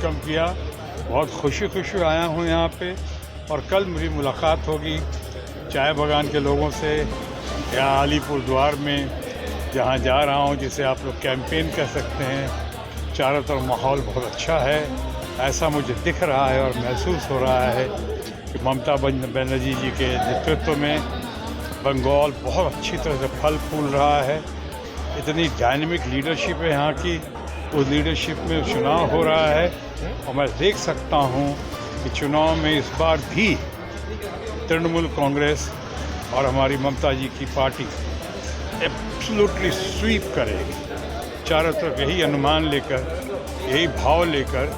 Welcome किया। बहुत खुशी आया हूँ यहाँ पे और कल मेरी मुलाकात होगी चाय बागान के लोगों से या अलीपुर द्वार में जहाँ जा रहा हूँ, जिसे आप लोग कैंपेन कह सकते हैं। चारों तरफ माहौल बहुत अच्छा है, ऐसा मुझे दिख रहा है और महसूस हो रहा है कि ममता बनर्जी जी के नेतृत्व में बंगाल बहुत अच्छी तरह से फल फूल रहा है। इतनी डायनेमिक लीडरशिप है यहाँ की, उस लीडरशिप में चुनाव हो रहा है और मैं देख सकता हूँ कि चुनाव में इस बार भी तृणमूल कांग्रेस और हमारी ममता जी की पार्टी एब्सोल्युटली स्वीप करेगी। चारों तरफ यही अनुमान लेकर, यही भाव लेकर,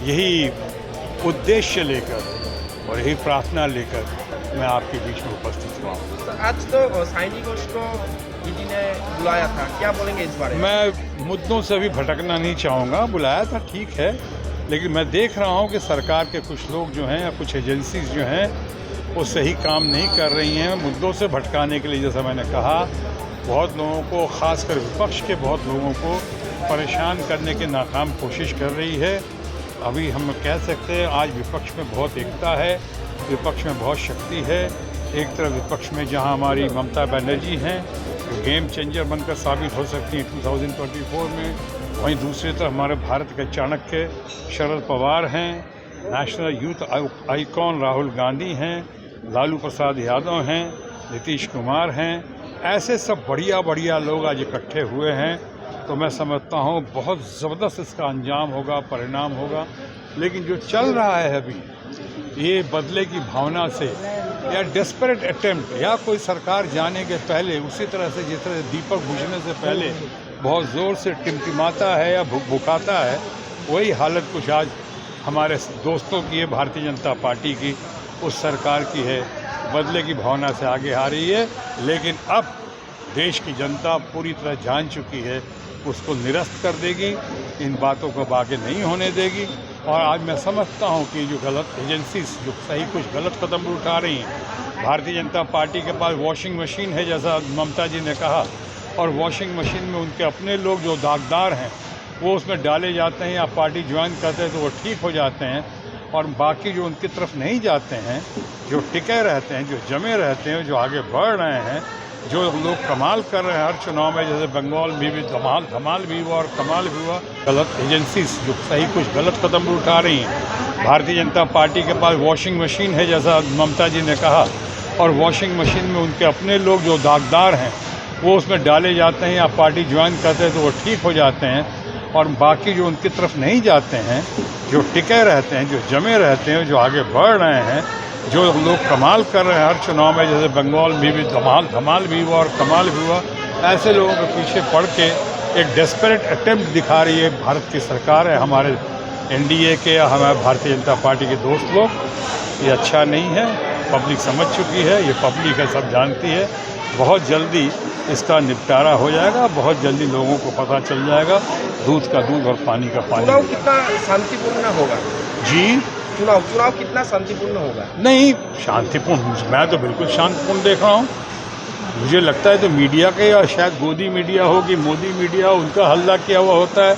यही उद्देश्य लेकर और यही प्रार्थना लेकर मैं आपके बीच में उपस्थित हुआ हूँ। तो आज तो साइनी घोष को ईडी ने बुलाया था, क्या बोलेंगे इस बारे में? मैं मुद्दों से अभी भटकना नहीं चाहूँगा। बुलाया था ठीक है, लेकिन मैं देख रहा हूँ कि सरकार के कुछ लोग जो हैं या कुछ एजेंसीज जो हैं वो सही काम नहीं कर रही हैं मुद्दों से भटकाने के लिए। जैसा मैंने कहा, बहुत लोगों को, ख़ासकर विपक्ष के बहुत लोगों को परेशान करने की नाकाम कोशिश कर रही है। अभी हम कह सकते हैं आज विपक्ष में बहुत एकता है, विपक्ष में बहुत शक्ति है। एक तरफ विपक्ष में जहां हमारी ममता बनर्जी हैं जो गेम चेंजर बनकर साबित हो सकती हैं 2024 में, वहीं दूसरी तरफ हमारे भारत के चाणक्य शरद पवार हैं, national youth icon Rahul Gandhi हैं, लालू प्रसाद यादव हैं, नीतीश कुमार हैं। ऐसे सब बढ़िया लोग आज इकट्ठे हुए हैं, तो मैं समझता हूँ बहुत ज़बरदस्त इसका अंजाम होगा, परिणाम होगा। लेकिन जो चल रहा है अभी, ये बदले की भावना से या डेस्परेट अटेम्प्ट, या कोई सरकार जाने के पहले उसी तरह से जिस तरह दीपक बुझने से पहले बहुत ज़ोर से टिमटिमाता है या भुकाता है, वही हालत कुछ आज हमारे दोस्तों की है, भारतीय जनता पार्टी की, उस सरकार की है। बदले की भावना से आगे आ रही है, लेकिन अब देश की जनता पूरी तरह जान चुकी है, उसको निरस्त कर देगी, इन बातों को आगे नहीं होने देगी। और आज मैं समझता हूं कि जो गलत एजेंसीज जो सही कुछ गलत कदम उठा रही हैं, भारतीय जनता पार्टी के पास वॉशिंग मशीन है जैसा ममता जी ने कहा, और वॉशिंग मशीन में उनके अपने लोग जो दागदार हैं वो उसमें डाले जाते हैं या पार्टी ज्वाइन करते हैं तो वो ठीक हो जाते हैं, और बाकी जो उनकी तरफ नहीं जाते हैं, जो टिके रहते हैं, जो जमे रहते हैं, जो आगे बढ़ रहे हैं, जो लोग कमाल कर रहे हैं हर चुनाव में, जैसे बंगाल में भी धमाल भी हुआ और कमाल भी हुआ। गलत एजेंसीज जो सही कुछ गलत कदम उठा रही हैं, भारतीय जनता पार्टी के पास वॉशिंग मशीन है जैसा ममता जी ने कहा, और वॉशिंग मशीन में उनके अपने लोग जो दागदार हैं वो उसमें डाले जाते हैं या पार्टी ज्वाइन करते हैं तो वो ठीक हो जाते हैं, और बाकी जो उनकी तरफ नहीं जाते हैं, जो टिके रहते हैं, जो जमे रहते हैं, जो आगे बढ़ रहे हैं, जो लोग कमाल कर रहे हैं हर चुनाव में, जैसे बंगाल में भी धमाल भी हुआ और कमाल भी हुआ। ऐसे लोगों के पीछे पड़ के एक डेस्परेट अटेम्प्ट दिखा रही है भारत की सरकार है, हमारे एनडीए के या हमारे भारतीय जनता पार्टी के दोस्त लोग। ये अच्छा नहीं है, पब्लिक समझ चुकी है, ये पब्लिक है, सब जानती है। बहुत जल्दी इसका निपटारा हो जाएगा, बहुत जल्दी लोगों को पता चल जाएगा, दूध का दूध और पानी का पानी। चुनाव कितना शांतिपूर्ण होगा जी? चुनाव कितना शांतिपूर्ण होगा? नहीं, शांतिपूर्ण, मैं तो बिल्कुल शांतिपूर्ण देख रहा हूँ। मुझे लगता है तो मीडिया के, या शायद गोदी मीडिया हो कि मोदी मीडिया, उनका हल्ला किया हुआ होता है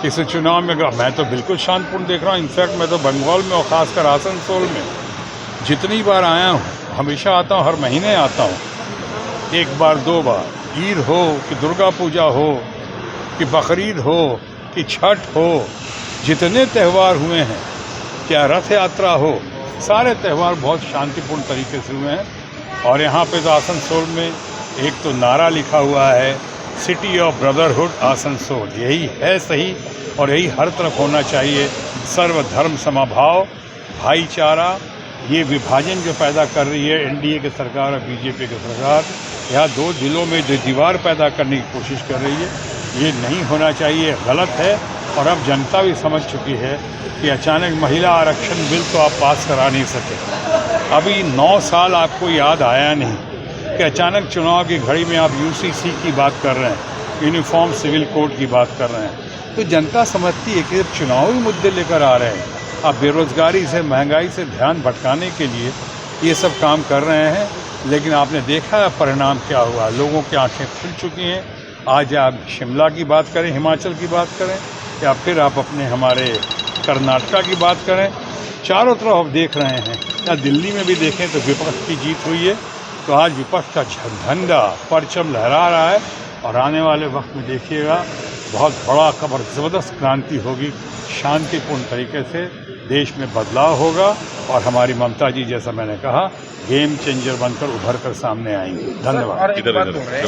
किसी चुनाव में। मैं तो बिल्कुल शांतिपूर्ण देख रहा हूँ। इनफैक्ट मैं तो बंगाल में और ख़ासकर आसनसोल में जितनी बार आया हूँ, हमेशा आता हूँ, हर महीने आता हूँ, एक बार दो बार, ईद हो कि दुर्गा पूजा हो कि बकरीद हो कि छठ हो, जितने त्यौहार हुए हैं, क्या रथ यात्रा हो, सारे त्यौहार बहुत शांतिपूर्ण तरीके से हुए हैं। और यहाँ पे तो आसनसोल में एक तो नारा लिखा हुआ है, सिटी ऑफ ब्रदरहुड आसनसोल। यही है सही और यही हर तरफ होना चाहिए। सर्वधर्म समभाव, भाईचारा, ये विभाजन जो पैदा कर रही है एनडीए की सरकार और बीजेपी की सरकार, यहाँ दो जिलों में जो दीवार पैदा करने की कोशिश कर रही है, ये नहीं होना चाहिए, गलत है। और अब जनता भी समझ चुकी है कि अचानक महिला आरक्षण बिल तो आप पास करा नहीं सके। अभी 9 साल आपको याद आया नहीं कि अचानक चुनाव की घड़ी में आप यूसीसी की बात कर रहे हैं, यूनिफॉर्म सिविल कोड की बात कर रहे हैं। तो जनता समझती है कि चुनावी मुद्दे लेकर आ रहे हैं, आप बेरोजगारी से, महंगाई से ध्यान भटकाने के लिए ये सब काम कर रहे हैं। लेकिन आपने देखा है परिणाम क्या हुआ, लोगों की आंखें खुल चुकी हैं। आज आप शिमला की बात करें, हिमाचल की बात करें, या फिर आप अपने हमारे कर्नाटका की बात करें, चारों तरफ अब देख रहे हैं, या दिल्ली में भी देखें तो विपक्ष की जीत हुई है। तो आज विपक्ष का झंडा परचम लहरा रहा है और आने वाले वक्त में देखिएगा बहुत बड़ा ज़बरदस्त क्रांति होगी, शांतिपूर्ण तरीके से देश में बदलाव होगा और हमारी ममता जी, जैसा मैंने कहा, गेम चेंजर बनकर उभर कर सामने आएंगी। धन्यवाद। और एक बात बोल रहे हैं